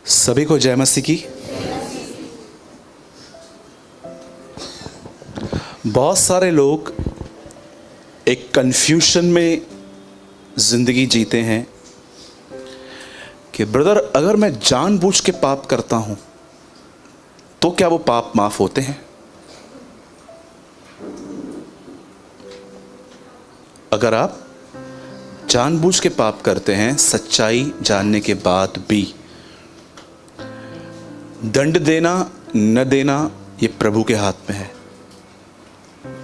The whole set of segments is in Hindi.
सभी को जय मसीह की। बहुत सारे लोग एक कन्फ्यूजन में ज़िंदगी जीते हैं कि ब्रदर, अगर मैं जानबूझ के पाप करता हूं तो क्या वो पाप माफ होते हैं? अगर आप जानबूझ के पाप करते हैं सच्चाई जानने के बाद भी, दंड देना न देना ये प्रभु के हाथ में है।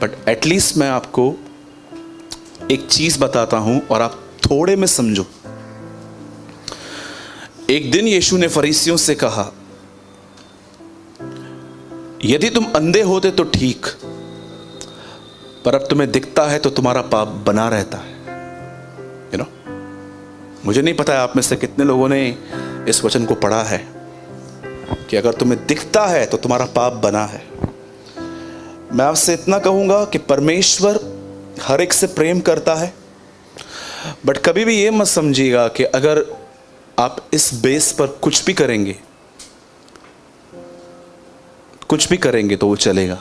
बट एटलीस्ट मैं आपको एक चीज बताता हूं और आप थोड़े में समझो। एक दिन यीशु ने फरीसियों से कहा, यदि तुम अंधे होते तो ठीक, पर अब तुम्हें दिखता है तो तुम्हारा पाप बना रहता है। मुझे नहीं पता है आप में से कितने लोगों ने इस वचन को पढ़ा है कि अगर तुम्हें दिखता है तो तुम्हारा पाप बना है। मैं आपसे इतना कहूंगा कि परमेश्वर हर एक से प्रेम करता है, बट कभी भी ये मत समझिएगा कि अगर आप इस बेस पर कुछ भी करेंगे तो वो चलेगा।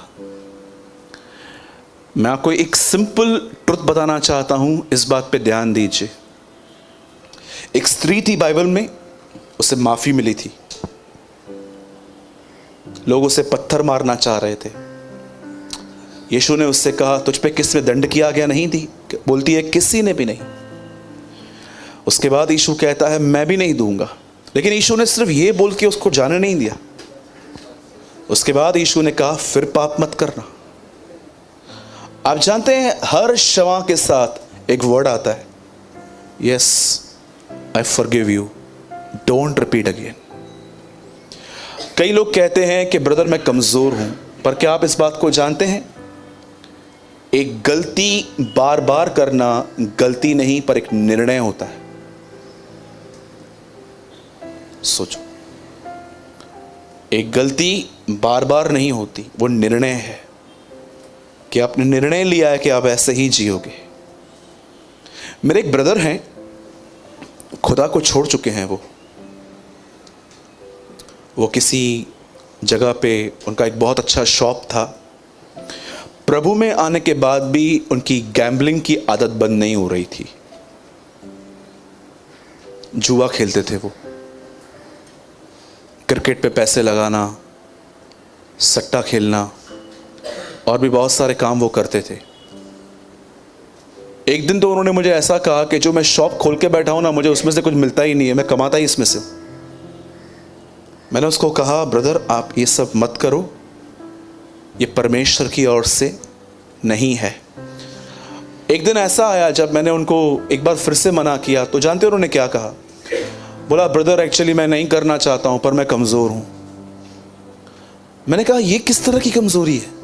मैं आपको एक सिंपल ट्रुथ बताना चाहता हूं, इस बात पे ध्यान दीजिए। एक स्त्री थी बाइबल में, उसे माफी मिली थी। लोग उसे पत्थर मारना चाह रहे थे। यीशु ने उससे कहा, तुझ पे किस में दंड किया गया? नहीं दी। बोलती है, किसी ने भी नहीं। उसके बाद यीशु कहता है, मैं भी नहीं दूंगा। लेकिन यीशु ने सिर्फ ये बोल के उसको जाने नहीं दिया। उसके बाद यीशु ने कहा, फिर पाप मत करना। आप जानते हैं हर क्षमा के साथ एक वर्ड आता है, yes I forgive you, don't repeat again. कई लोग कहते हैं कि ब्रदर मैं कमजोर हूं, पर क्या आप इस बात को जानते हैं? एक गलती बार बार करना गलती नहीं, पर एक निर्णय होता है। सोचो, एक गलती बार बार नहीं होती, वो निर्णय है कि आपने निर्णय लिया है कि आप ऐसे ही जियोगे। मेरे एक ब्रदर हैं, खुदा को छोड़ चुके हैं। वो किसी जगह पे, उनका एक बहुत अच्छा शॉप था। प्रभु में आने के बाद भी उनकी गैम्बलिंग की आदत बंद नहीं हो रही थी। जुआ खेलते थे वो, क्रिकेट पे पैसे लगाना, सट्टा खेलना और भी बहुत सारे काम वो करते थे। एक दिन तो उन्होंने मुझे ऐसा कहा कि जो मैं शॉप खोल के बैठा हूं ना, मुझे उसमें से कुछ मिलता ही नहीं है, मैं कमाता ही इसमें से। मैंने उसको कहा, ब्रदर आप ये सब मत करो, ये परमेश्वर की ओर से नहीं है। एक दिन ऐसा आया जब मैंने उनको एक बार फिर से मना किया, तो जानते हो उन्होंने क्या कहा? बोला, ब्रदर एक्चुअली मैं नहीं करना चाहता हूं, पर मैं कमजोर हूं। मैंने कहा, ये किस तरह की कमजोरी है?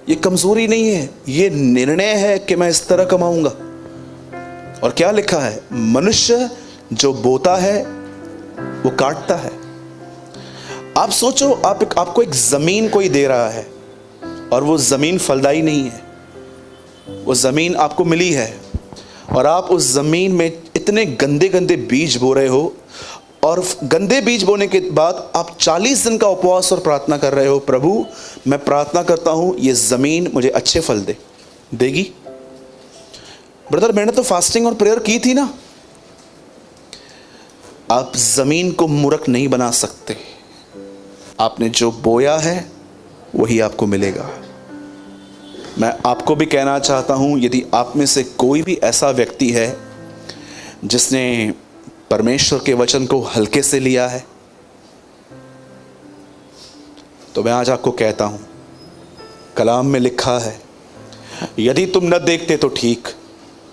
ये कमजोरी नहीं है, ये निर्णय है कि मैं इस तरह कमाऊंगा। और क्या लिखा है? मनुष्य जो बोता है वो काटता है। आप सोचो, आपको एक जमीन कोई दे रहा है और वो जमीन फलदायी नहीं है। वो जमीन आपको मिली है और आप उस जमीन में इतने गंदे गंदे बीज बो रहे हो, और गंदे बीज बोने के बाद आप 40 दिन का उपवास और प्रार्थना कर रहे हो, प्रभु मैं प्रार्थना करता हूं ये जमीन मुझे अच्छे फल देगी। ब्रदर मैंने तो फास्टिंग और प्रेयर की थी ना। आप जमीन को मूर्ख नहीं बना सकते। आपने जो बोया है वही आपको मिलेगा। मैं आपको भी कहना चाहता हूं, यदि आप में से कोई भी ऐसा व्यक्ति है जिसने परमेश्वर के वचन को हल्के से लिया है, तो मैं आज आपको कहता हूं, कलाम में लिखा है, यदि तुम न देखते तो ठीक,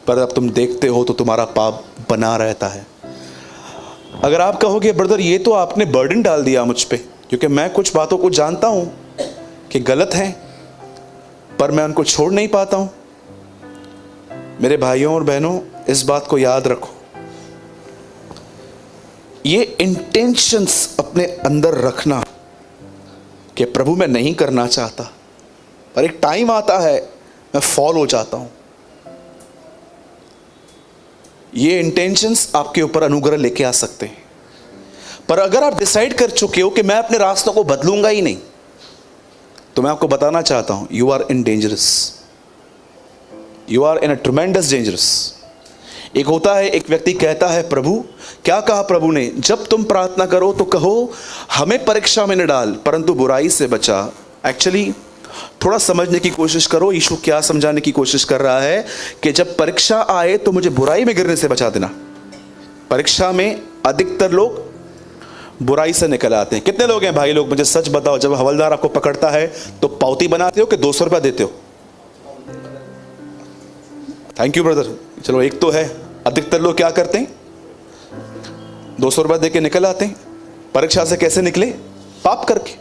पर अब तुम देखते हो तो तुम्हारा पाप बना रहता है। अगर आप कहोगे, ब्रदर ये तो आपने बर्डन डाल दिया मुझ पे, क्योंकि मैं कुछ बातों को जानता हूं कि गलत हैं, पर मैं उनको छोड़ नहीं पाता हूं। मेरे भाइयों और बहनों, इस बात को याद रखो, ये इंटेंशंस अपने अंदर रखना कि प्रभु मैं नहीं करना चाहता, पर एक टाइम आता है मैं फॉल हो जाता हूं। ये इंटेंशंस आपके ऊपर अनुग्रह लेके आ सकते हैं। पर अगर आप डिसाइड कर चुके हो कि मैं अपने रास्तों को बदलूंगा ही नहीं, तो मैं आपको बताना चाहता हूं, you are in dangerous, you are in a tremendous dangerous. एक होता है, एक व्यक्ति कहता है, प्रभु क्या कहा प्रभु ने, जब तुम प्रार्थना करो तो कहो हमें परीक्षा में न डाल परंतु बुराई से बचा। एक्चुअली थोड़ा समझने की कोशिश करो, यीशु क्या समझाने की कोशिश कर रहा है कि जब परीक्षा आए तो मुझे बुराई में गिरने से बचा देना। परीक्षा में अधिकतर लोग बुराई से निकल आते हैं। कितने लोग हैं भाई लोग, मुझे सच बताओ, जब हवलदार आपको पकड़ता है तो पावती बनाते हो कि 200 रुपया देते हो? Thank you brother. चलो एक तो है, अधिकतर लोग क्या करते हैं, 200 रुपया दे के निकल आते हैं। परीक्षा से कैसे निकले? पाप करके।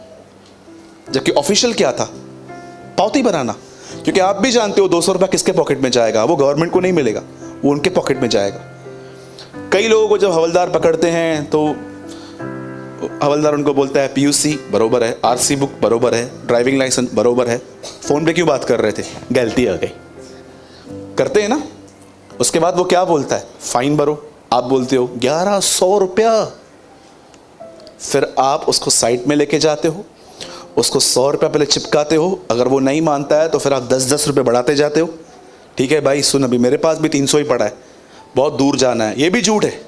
जबकि ऑफिशियल क्या था? पावती बनाना। क्योंकि आप भी जानते हो 200 रुपया किसके पॉकेट में जाएगा? वो गवर्नमेंट को नहीं मिलेगा, वो उनके पॉकेट में जाएगा। कई लोगों को जब हवलदार पकड़ते हैं तो हवलदार उनको बोलता है पीयूसी बरोबर है, आरसी बुक बरोबर है, ड्राइविंग लाइसेंस बरोबर है, फोन पे क्यों बात कर रहे थे, गलती आ गई, करते हैं ना। उसके बाद वो क्या बोलता है, फाइन भरो। आप बोलते हो 1100 रुपया। फिर आप उसको साइड में लेके जाते हो, उसको 100 रुपया पहले चिपकाते हो। अगर वो नहीं मानता है तो फिर आप 10-10 रुपये बढ़ाते जाते हो। ठीक है भाई सुन, अभी मेरे पास भी 300 ही पड़ा है, बहुत दूर जाना है। ये भी झूठ है,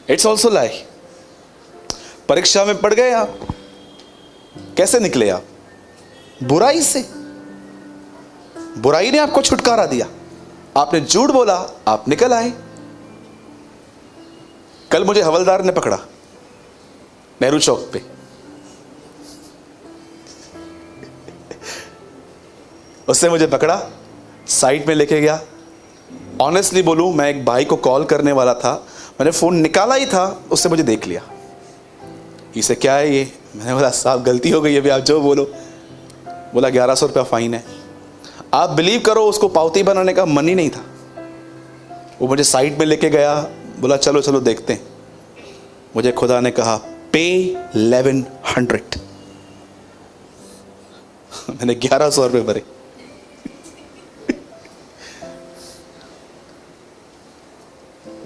इट्स ऑल्सो लाई। परीक्षा में पड़ गए आप, कैसे निकले आप? बुराई से। बुराई ने आपको छुटकारा दिया, आपने झूठ बोला, आप निकल आए। कल मुझे हवलदार ने पकड़ा नेहरू चौक पे। उससे मुझे पकड़ा, साइड में लेके गया। ऑनेस्टली बोलूं, मैं एक भाई को कॉल करने वाला था, मैंने फोन निकाला ही था, उससे मुझे देख लिया। इसे क्या है ये? मैंने बोला साहब गलती हो गई है, अभी आप जो बोलो। बोला 1100 रुपया फाइन है। आप बिलीव करो, उसको पावती बनाने का मन ही नहीं था। वो मुझे साइड में लेके गया, बोला चलो चलो देखते हैं। मुझे खुदा ने कहा पे 1100। मैंने 1100 रुपये भरे।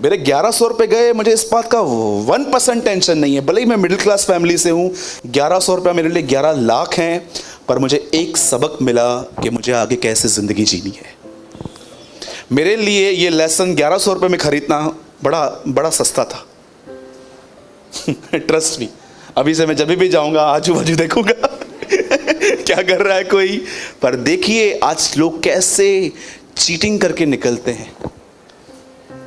मेरे 1100 रुपये गए, मुझे इस बात का 1% टेंशन नहीं है। भले ही मैं मिडिल क्लास फैमिली से हूं, 1100 रुपया मेरे लिए 11 लाख हैं। पर मुझे एक सबक मिला कि मुझे आगे कैसे जिंदगी जीनी है। मेरे लिए ये लेसन 1100 रुपये में खरीदना बड़ा बड़ा सस्ता था। ट्रस्ट मी, अभी से मैं जब भी जाऊंगा आजू बाजू देखूंगा क्या कर रहा है कोई। पर देखिए आज लोग कैसे चीटिंग करके निकलते हैं।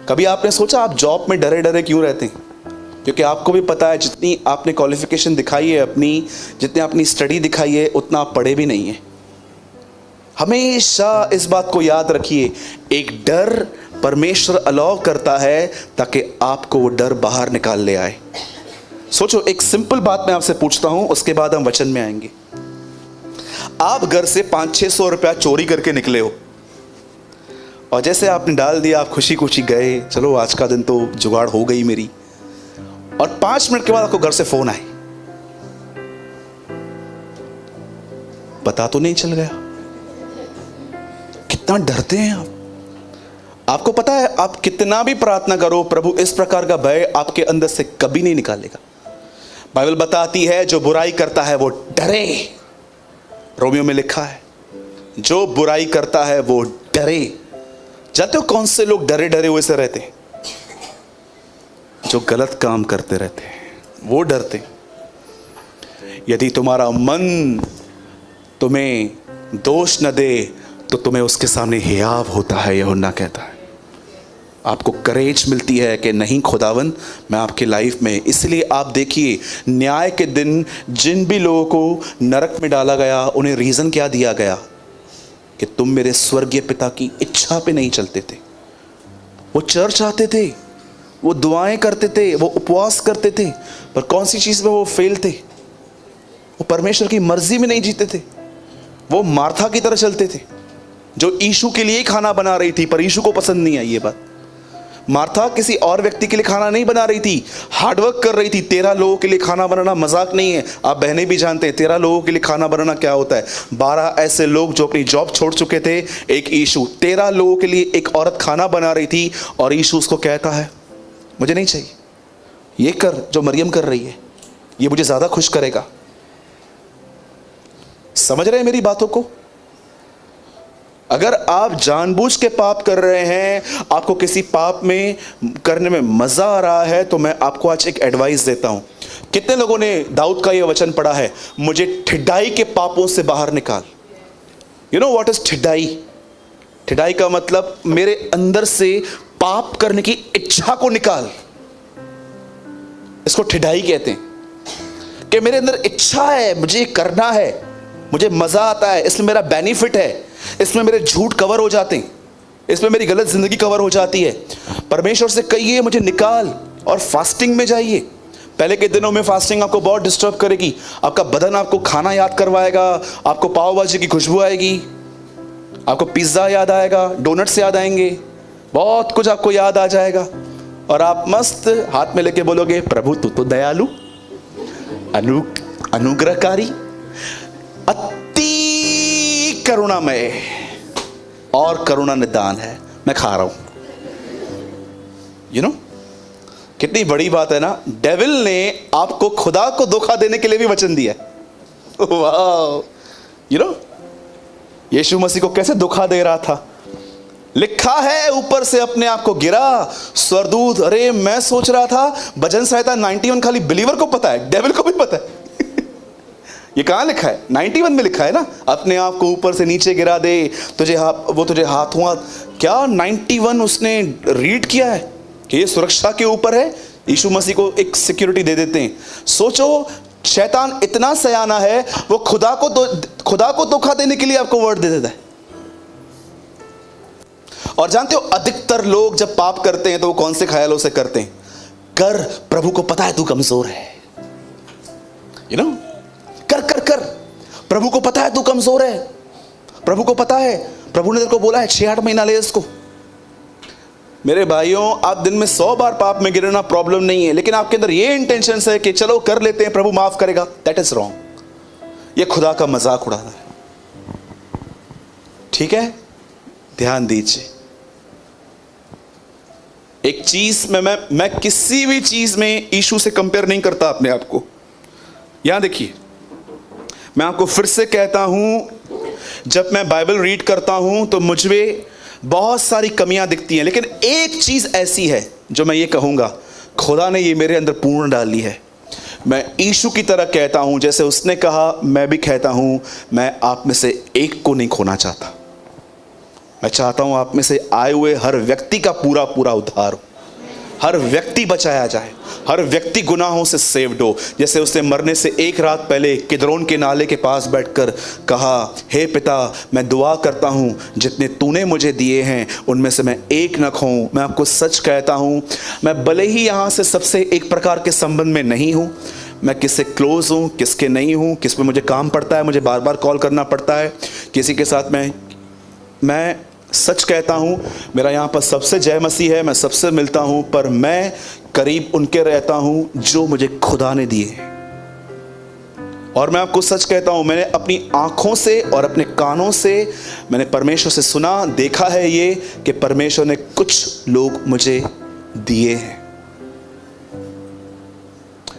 कभी आपने सोचा आप जॉब में डरे डरे क्यों रहते हैं? क्योंकि आपको भी पता है जितनी आपने क्वालिफिकेशन दिखाई है अपनी, जितनी अपनी स्टडी दिखाई है, उतना आप पढ़े भी नहीं है। हमेशा इस बात को याद रखिए, एक डर परमेश्वर अलाउ करता है ताकि आपको वो डर बाहर निकाल ले आए। सोचो, एक सिंपल बात मैं आपसे पूछता हूं, उसके बाद हम वचन में आएंगे। आप घर से 500-600 रुपया चोरी करके निकले हो, और जैसे आपने डाल दिया, आप खुशी खुशी गए, चलो आज का दिन तो जुगाड़ हो गई मेरी। और 5 मिनट के बाद आपको घर से फोन आए, पता तो नहीं चल गया। कितना डरते हैं आप। आपको पता है आप कितना भी प्रार्थना करो, प्रभु इस प्रकार का भय आपके अंदर से कभी नहीं निकालेगा। बाइबल बताती है जो बुराई करता है वो डरे। रोमियो में लिखा है जो बुराई करता है वो डरे। जानते हो कौन से लोग डरे डरे हुए से रहते हैं? जो गलत काम करते रहते हैं वो डरते। यदि तुम्हारा मन तुम्हें दोष न दे तो तुम्हें उसके सामने हियाव होता है, यूहन्ना कहता है। आपको करेज मिलती है कि नहीं खुदावन मैं आपकी लाइफ में। इसलिए आप देखिए न्याय के दिन जिन भी लोगों को नरक में डाला गया, उन्हें रीजन क्या दिया गया कि तुम मेरे स्वर्गीय पिता की इच्छा पे नहीं चलते थे। वो चर्च आते थे, वो दुआएं करते थे, वो उपवास करते थे, पर कौन सी चीज में वो फेल थे? वो परमेश्वर की मर्जी में नहीं जीते थे। वो मार्था की तरह चलते थे जो यीशु के लिए खाना बना रही थी, पर यीशु को पसंद नहीं आई ये बात। मार्था किसी और व्यक्ति के लिए खाना नहीं बना रही थी, हार्डवर्क कर रही थी। 13 लोगों के लिए खाना बनाना मजाक नहीं है। आप बहनें भी जानते हैं 13 लोगों के लिए खाना बनाना क्या होता है। 12 ऐसे लोग जो अपनी जॉब छोड़ चुके थे, एक यीशु। 13 लोगों के लिए एक औरत खाना बना रही थी और यीशु उसको कहता है मुझे नहीं चाहिए। ये कर जो मरियम कर रही है, ये मुझे ज़्यादा खुश करेगा। समझ रहे हैं मेरी बातों को? अगर आप जानबूझ के पाप कर रहे हैं, आपको किसी पाप में करने में मजा आ रहा है, तो मैं आपको आज एक एडवाइस देता हूं। कितने लोगों ने दाऊद का यह वचन पढ़ा है, मुझे ठिड्डाई के पापों से बाहर निकाल। यू नो व्हाट इज ठिड्डाई? ठिड्डाई का मतलब मेरे अंदर से पाप करने की इच्छा को निकाल। इसको ठिड्डाई कहते हैं कि मेरे अंदर इच्छा है, मुझे करना है, मुझे मजा आता है, इसमें मेरा बेनिफिट है, इसमें मेरे झूठ कवर हो जाते हैं, इसमें मेरी गलत जिंदगी कवर हो जाती है। परमेश्वर से कहिए मुझे निकाल, और फास्टिंग में जाइए। पहले के दिनों में फास्टिंग आपको बहुत डिस्टर्ब करेगी, आपका बदन आपको खाना याद करवाएगा, आपको पाव भाजी की खुशबू आएगी, आपको पिज्जा याद आएगा, डोनट्स याद आएंगे, बहुत कुछ आपको याद आ जाएगा, और आप मस्त हाथ में लेके बोलोगे, प्रभु तू तो दयालु, अनुग्रहकारी, अति करुणामय और करुणा निदान है, मैं खा रहा हूं। यू नो कितनी बड़ी बात है ना। डेविल ने आपको खुदा को धोखा देने के लिए भी वचन दिया। वाह! यू नो यीशु मसीह को कैसे धोखा दे रहा था। लिखा है ऊपर से अपने आप को गिरा स्वरदूत। अरे मैं सोच रहा था भजन संहिता 91 खाली बिलीवर को पता है, डेविल को भी पता है। ये कहां लिखा है? 91 में लिखा है ना, अपने आप को ऊपर से नीचे गिरा दे, तुझे वो तुझे हाथों हाथ। क्या 91 उसने रीड किया है कि ये सुरक्षा के ऊपर है? यीशु मसीह को एक सिक्योरिटी दे देते हैं। सोचो शैतान इतना सयाना है, वो खुदा को धोखा देने के लिए आपको वर्ड दे देता है। और जानते हो अधिकतर लोग जब पाप करते हैं तो वो कौन से ख्यालों से करते हैं? कर, प्रभु को पता है तू कमजोर है। यू नो कर, प्रभु को पता है तू कमजोर है, प्रभु को पता है, प्रभु ने तेरे को बोला है 6-8 महीना ले इसको। मेरे भाइयों, आप दिन में 100 बार पाप में गिरना प्रॉब्लम नहीं है, लेकिन आपके अंदर ये इंटेंशन है कि चलो कर लेते हैं, प्रभु माफ करेगा, दैट इज रॉन्ग। ये खुदा का मजाक उड़ाना है। ठीक है, ध्यान दीजिए। एक चीज में मैं किसी भी चीज में यीशु से कंपेयर नहीं करता अपने आप को। यहां देखिए, मैं आपको फिर से कहता हूं, जब मैं बाइबल रीड करता हूं तो मुझे बहुत सारी कमियां दिखती हैं, लेकिन एक चीज ऐसी है जो मैं ये कहूंगा, खुदा ने ये मेरे अंदर पूर्ण डाली है। मैं यीशु की तरह कहता हूं, जैसे उसने कहा मैं भी कहता हूं, मैं आप में से एक को नहीं खोना चाहता। मैं चाहता हूं आप में से आए हुए हर व्यक्ति का पूरा पूरा उद्धार हो, हर व्यक्ति बचाया जाए, हर व्यक्ति गुनाहों से सेव्ड हो। जैसे उसने मरने से एक रात पहले किद्रोन के नाले के पास बैठकर कहा, हे पिता, मैं दुआ करता हूँ जितने तूने मुझे दिए हैं उनमें से मैं एक न खोऊं। मैं आपको सच कहता हूँ, मैं भले ही यहाँ से सबसे एक प्रकार के संबंध में नहीं हूँ, मैं किससे क्लोज हूँ, किसके नहीं हूँ, किस पे मुझे काम पड़ता है, मुझे बार बार कॉल करना पड़ता है, किसी के साथ मैं सच कहता हूं, मेरा यहां पर सबसे जय मसीह है, मैं सबसे मिलता हूं, पर मैं करीब उनके रहता हूं जो मुझे खुदा ने दिए। और मैं आपको सच कहता हूं, मैंने अपनी आंखों से और अपने कानों से मैंने परमेश्वर से सुना, देखा है ये कि परमेश्वर ने कुछ लोग मुझे दिए हैं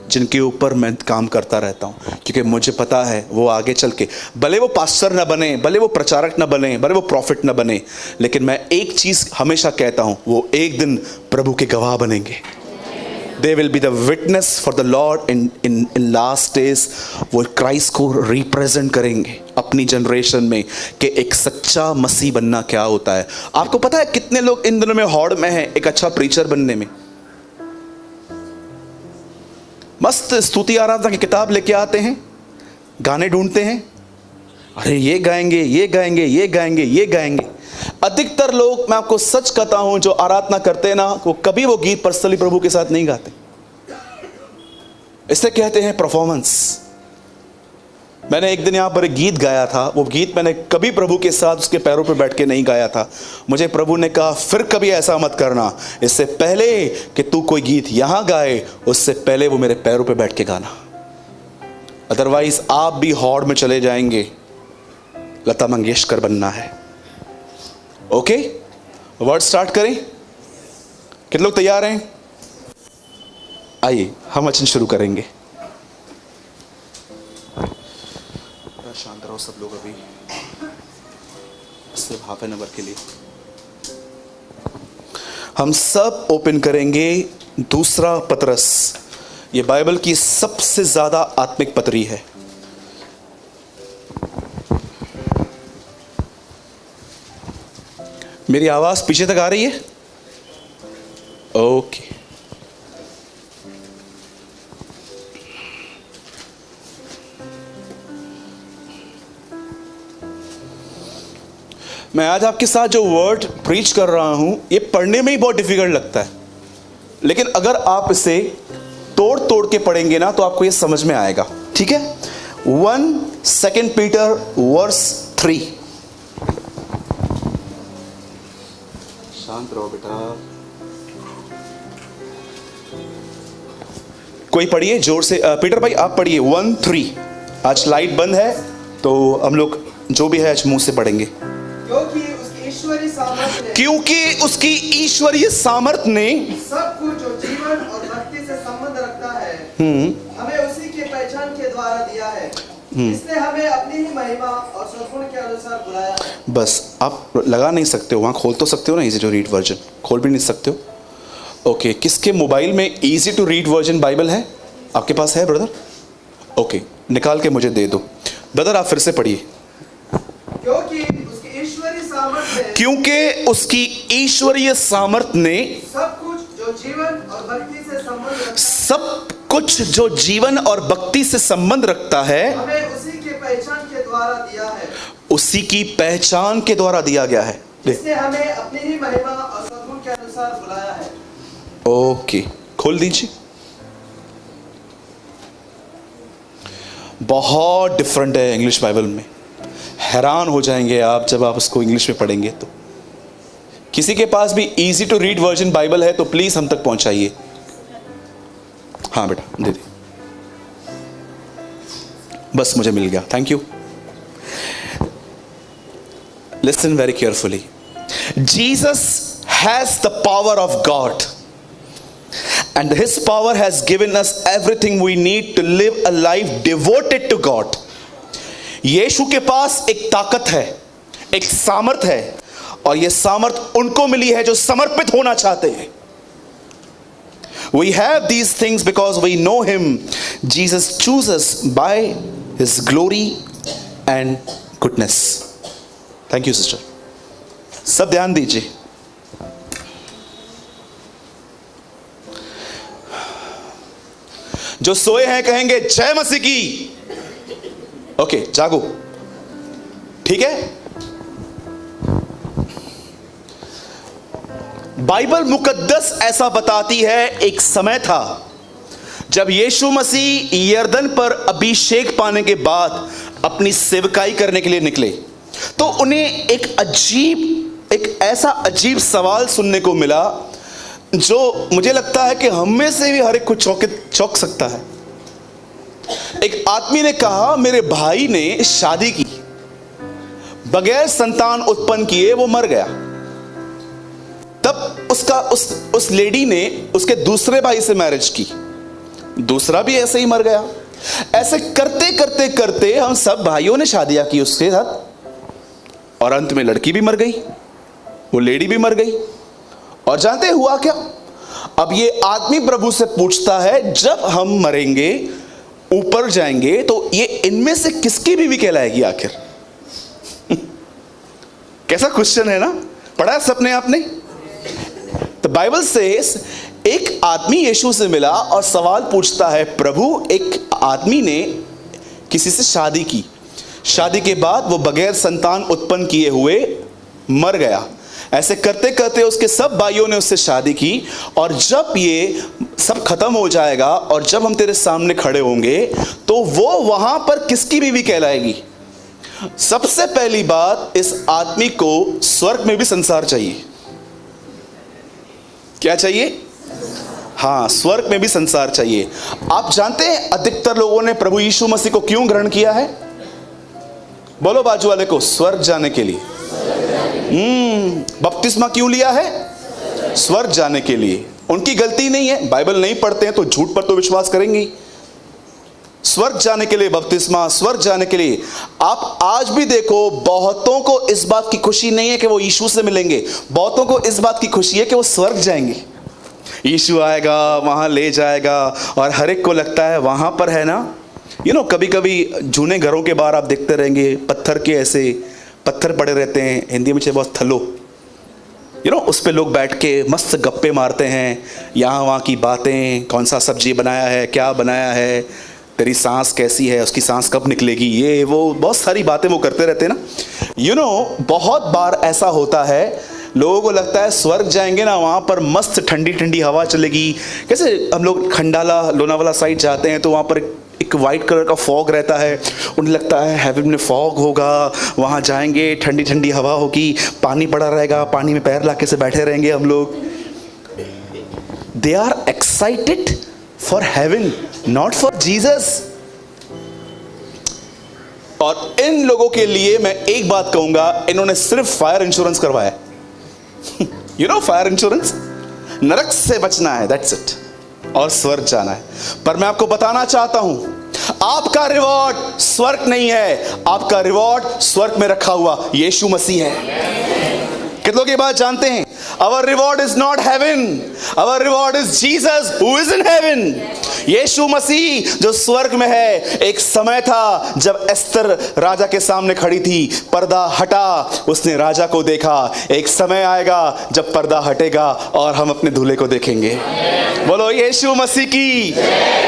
जिनके ऊपर मैं काम करता रहता हूं, क्योंकि मुझे पता है वो आगे चल के, भले वो पास्टर न बने, भले वो प्रचारक न बने, भले वो प्रॉफिट न बने, लेकिन मैं एक चीज हमेशा कहता हूं, वो एक दिन प्रभु के गवाह बनेंगे। They will be the witness for the Lord in last days। वो क्राइस्ट को रिप्रेजेंट करेंगे अपनी जनरेशन में कि एक सच्चा मसीह बनना क्या होता है। आपको पता है कितने लोग इन दिनों में हौड़ में हैं एक अच्छा प्रीचर बनने में? मस्त स्तुति आराधना की किताब लेके आते हैं, गाने ढूंढते हैं, अरे ये गाएंगे, ये गाएंगे, ये गाएंगे, ये गाएंगे। अधिकतर लोग, मैं आपको सच कहता हूं, जो आराधना करते हैं ना, वो कभी वो गीत पर्सनली प्रभु के साथ नहीं गाते। इसे कहते हैं परफॉर्मेंस। मैंने एक दिन यहां पर एक गीत गाया था, वो गीत मैंने कभी प्रभु के साथ उसके पैरों पर बैठ के नहीं गाया था। मुझे प्रभु ने कहा फिर कभी ऐसा मत करना, इससे पहले कि तू कोई गीत यहां गाए उससे पहले वो मेरे पैरों पर बैठ के गाना, अदरवाइज आप भी हौड़ में चले जाएंगे। लता मंगेशकर बनना है। ओके, वर्ड स्टार्ट करें? कितने लोग तैयार हैं? आइए हम वचन शुरू करेंगे। शांत रहो सब लोग, अभी सिर्फ हाफ एन आवर के लिए हम सब ओपन करेंगे दूसरा पतरस। ये बाइबल की सबसे ज्यादा आत्मिक पत्री है। मेरी आवाज पीछे तक आ रही है? ओके। मैं आज आपके साथ जो वर्ड प्रीच कर रहा हूं, ये पढ़ने में ही बहुत डिफिकल्ट लगता है, लेकिन अगर आप इसे तोड़ तोड़ के पढ़ेंगे ना तो आपको ये समझ में आएगा। ठीक है? 1 पीटर वर्स 3। शांत रहो बेटा। कोई पढ़िए जोर से। पीटर भाई आप पढ़िए 1:3। आज लाइट बंद है तो हम लोग जो भी है आज मुंह से पढ़ेंगे। क्योंकि उसकी ईश्वरीय सामर्थ ने सब कुछ जो जीवन और भक्ति से संबंध रखता है हमें उसी के पहचान के द्वारा दिया है। इसने हमें अपनी ही महिमा और सद्गुण के अनुसार बुलाया है। बस आप लगा नहीं सकते हो, वहां खोल तो सकते हो ना, इजी टू रीड वर्जन खोल भी नहीं सकते हो। ओके, किसके मोबाइल में easy to read version Bible है? आपके पास है ब्रदर? ओके, निकाल के मुझे दे दो। ब्रदर आप फिर से पढ़िए। क्योंकि उसकी ईश्वरीय सामर्थ ने सब कुछ जो जीवन और भक्ति से संबंध रखता है हमें उसी के पहचान के द्वारा दिया है। उसी की पहचान के द्वारा दिया गया है। इसने हमें अपनी ही महिमा और सद्गुण के अनुसार बुलाया है। ओके, खोल दीजिए। बहुत डिफरेंट है इंग्लिश बाइबल में। हैरान हो जाएंगे आप जब आप उसको इंग्लिश में पढ़ेंगे। तो किसी के पास भी easy to read version Bible है तो प्लीज हम तक पहुंचाइए। हाँ बेटा दे दे, बस मुझे मिल गया, thank you. Listen very carefully. Jesus has the power of God and his power has given us everything we need to live a life devoted to God. यीशु के पास एक ताकत है, एक सामर्थ है, और यह सामर्थ उनको मिली है जो समर्पित होना चाहते हैं। We have these things because we know him. Jesus chooses by his glory and goodness. Thank you sister. सब ध्यान दीजिए। जो सोए हैं कहेंगे जय मसीह की। ओके, जागो। ठीक है? बाइबल मुकद्दस ऐसा बताती है, एक समय था जब यीशु मसीह यरदन पर अभिषेक पाने के बाद अपनी सेवकाई करने के लिए निकले, तो उन्हें एक ऐसा अजीब सवाल सुनने को मिला जो मुझे लगता है कि हम में से भी हर एक को चौंक सकता है। एक आदमी ने कहा, मेरे भाई ने शादी की, बगैर संतान उत्पन्न किए वो मर गया। तब उस लेडी ने उसके दूसरे भाई से मैरिज की, दूसरा भी ऐसे ही मर गया। ऐसे करते करते करते हम सब भाइयों ने शादियां की उसके साथ, और अंत में लड़की भी मर गई, वो लेडी भी मर गई। और जानते हुआ क्या? अब ये आदमी प्रभु से पूछता है, जब हम मरेंगे ऊपर जाएंगे तो ये इनमें से किसकी बीवी कहलाएगी आखिर? कैसा क्वेश्चन है ना? पढ़ा सपने आपने? तो बाइबल से एक आदमी यीशु से मिला और सवाल पूछता है, प्रभु एक आदमी ने किसी से शादी की, शादी के बाद वो बगैर संतान उत्पन्न किए हुए मर गया। ऐसे करते करते उसके सब भाइयों ने उससे शादी की, और जब ये सब खत्म हो जाएगा और जब हम तेरे सामने खड़े होंगे तो वो वहां पर किसकी बीवी कहलाएगी? सबसे पहली बात, इस आदमी को स्वर्ग में भी संसार चाहिए। क्या चाहिए? हाँ, स्वर्ग में भी संसार चाहिए। आप जानते हैं अधिकतर लोगों ने प्रभु यीशु मसीह को क्यों ग्रहण किया है? बोलो बाजू वाले को, स्वर्ग जाने के लिए। बपतिस्मा क्यों लिया है? स्वर्ग जाने के लिए। उनकी गलती नहीं है, बाइबल नहीं पढ़ते हैं तो झूठ पर तो विश्वास करेंगे ही। स्वर्ग जाने के लिए बपतिस्मा, स्वर्ग जाने के लिए, आप आज भी देखो बहुतों को इस बात की खुशी नहीं है कि वो यीशु से मिलेंगे, बहुतों को इस बात की खुशी है कि वो स्वर्ग जाएंगे। यीशु आएगा, वहां ले जाएगा, और हर एक को लगता है वहां पर है ना, कभी कभी जूने घरों के बाहर आप देखते रहेंगे पत्थर के ऐसे पत्थर पड़े रहते हैं, हिंदी में चाहिए बहुत थलो, उस पे लोग बैठ के मस्त गप्पे मारते हैं, यहाँ वहाँ की बातें, कौन सा सब्जी बनाया है, क्या बनाया है, तेरी सांस कैसी है, उसकी सांस कब निकलेगी, ये वो बहुत सारी बातें वो करते रहते हैं ना। बहुत बार ऐसा होता है, लोगों को लगता है स्वर्ग जाएंगे ना, वहाँ पर मस्त ठंडी ठंडी हवा चलेगी। कैसे हम लोग खंडाला लोनावाला साइड जाते हैं तो वहाँ पर एक वाइट कलर का फॉग रहता है, उन्हें लगता है हेवन में फॉग होगा, वहाँ जाएंगे ठंडी ठंडी हवा होगी, पानी पड़ा रहेगा, पानी में पैर लाके से बैठे रहेंगे हम लोग। They are excited for heaven, not for Jesus. और इन लोगों के लिए मैं एक बात कहूंगा, इन्होंने सिर्फ फायर इंश्योरेंस करवाया। फायर इंश्योरेंस, नरक से बचना है, दैट्स इट, और स्वर्ग जाना है। पर मैं आपको बताना चाहता हूं, आपका रिवॉर्ड स्वर्ग नहीं है, आपका रिवॉर्ड स्वर्ग में रखा हुआ यीशु मसीह है। कितने लोग ये बात जानते हैं? Our reward is not heaven, our reward is Jesus who is in heaven। यीशु मसीह जो स्वर्ग में है। एक समय था जब एस्तर राजा के सामने खड़ी थी, पर्दा हटा, उसने राजा को देखा। एक समय आएगा जब पर्दा हटेगा और हम अपने दूल्हे को देखेंगे। बोलो यीशु मसीह की।